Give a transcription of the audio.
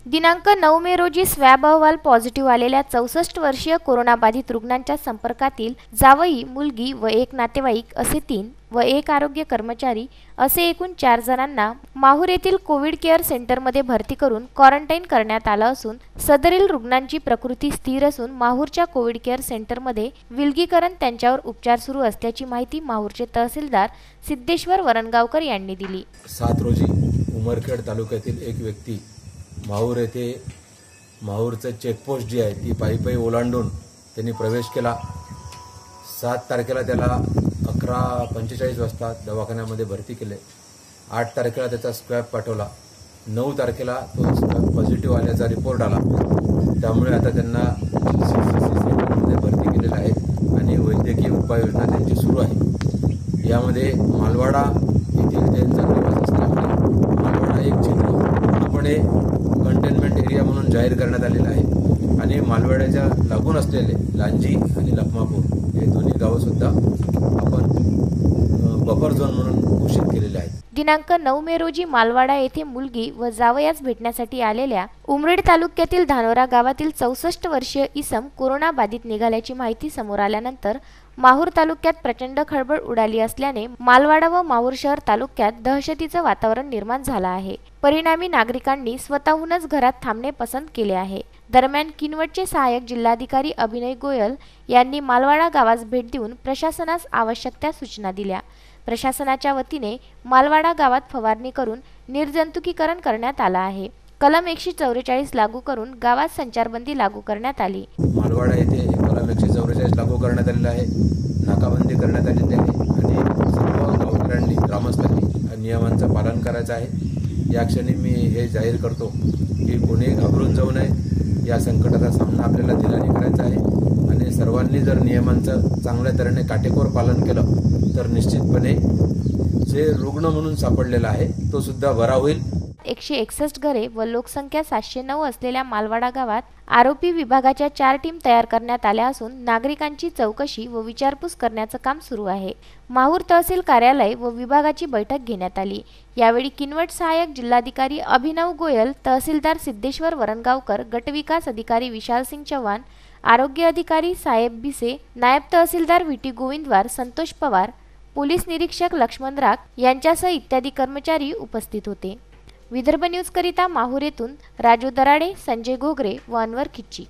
दिनांक 9 मे रोजी स्वॅब अहवाल पॉझिटिव्ह आलेल्या 64 वर्षीय कोरोनाबाधित रुग्णांच्या संपर्कातील जावई, मुलगी व एक नातेवाईक असे 3 व एक आरोग्य कर्मचारी असे एकूण 4 जणांना माहूर येथील कोविड केअर सेंटरमध्ये भरती करून क्वारंटाईन करण्यात आलं असून सदरील रुग्णांची प्रकृती स्थिर असून माहूरच्या कोविड केअर सेंटरमध्ये विलगीकरण त्यांच्यावर उपचार सुरू असल्याची माहिती माहूरचे तहसीलदार सिद्धेश्वर वरणगावकर यांनी दिली। 7 रोजी उमरखेड तालुक्यातील एक व्यक्ती माहूर येथे माहूरचं चेकपोस्ट जी आहे ती पायी ओलांडून त्यांनी प्रवेश केला। 7 तारखेला त्याला 11:45 वाजता दवाखान्यामध्ये भरती केले। 8 तारखेला त्याचा स्वॅब पाठवला। 9 तारखेला तो स्वॅब पॉझिटिव्ह आल्याचा रिपोर्ट आला। त्यामुळे आता त्यांना सेंटरमध्ये भरती केलेलं आहे आणि वैद्यकीय उपाययोजना त्यांची सुरू आहे। यामध्ये मालवाडा येथील त्यांचा निवास असल्यामुळे मालवाडा एक क्षेत्र पूर्णपणे कंटेनमेंट एरिया म्हणून जाहीर करण्यात आलेला आहे आणि मालवाड्याच्या लागून असलेले लांजी आणि लखमापूर हे दोन्ही गावं सुद्धा आपण बफर झोन म्हणून घोषित केलेले आहेत। दिनांक 9 मे रोजी मालवाडा येथे मुलगी व जावयास भेटण्यासाठी आलेल्या उमरेड तालुक्यातील धानोरा गावातील 64 वर्षीय इसम कोरोना बाधित निघाल्याची माहिती समोर आल्यानंतर माहूर तालुक्यात प्रचंड खळबळ उडाली असल्याने मालवाडा व माहूर शहर तालुक्यात दहशतीचं वातावरण निर्माण झालं आहे। परिणामी नागरिकांनी स्वतःहूनच घरात थांबणे पसंत केले आहे। दरम्यान किनवटचे सहाय्यक जिल्हाधिकारी अभिनय गोयल यांनी मालवाडा गावास भेट देऊन प्रशासनास आवश्यक त्या सूचना दिल्या। प्रशासनाच्या वतीने मालवाडा गावात फवारणी करून निर्जंतुकीकरण करण्यात आला आहे। कलम 144 लागू करून गावात संचारबंदी लागू करण्यात आली। मालवाडा येथे कलम 144 लागू करण्यात आलेला आहे, नाकाबंदी करण्यात आलेली आहे आणि सर्व गावकऱ्यांनी ग्रामस्थांनी नियमांचं पालन करायचं आहे। या क्षणी मी हे जाहीर करतो की कोणी घाबरून जाऊ नये। या संकटाचा सामना आपल्याला दिलाने करायचा आहे आणि सर्वांनी जर नियमांचं चांगल्या तऱ्हेने काटेकोर पालन केलं तर निश्चितपणे जे रुग्ण म्हणून सापडलेला आहे तो सुद्धा बरा होईल। 161 घरे व लोकसंख्या 709 असलेल्या मालवाडा गावात आरोपी विभागाच्या 4 टीम तयार करण्यात आल्या असून नागरिकांची चौकशी व विचारपूस करण्याचं काम सुरू आहे। माहूर तहसील कार्यालय व विभागाची बैठक घेण्यात आली। यावेळी किनवट सहाय्यक जिल्हाधिकारी अभिनव गोयल, तहसीलदार सिद्धेश्वर वरणगावकर, गटविकास अधिकारी विशाल सिंग चव्हाण, आरोग्य अधिकारी साहेब भिसे, नायब तहसीलदार व्हीटी गोविंदवार, संतोष पवार, पोलीस निरीक्षक लक्ष्मण राख यांच्यासह इत्यादी कर्मचारी उपस्थित होते। विदर्भ न्यूज करिता माहूर येथून राजू दराडे, संजय घोगरे व अनवर खिच्ची।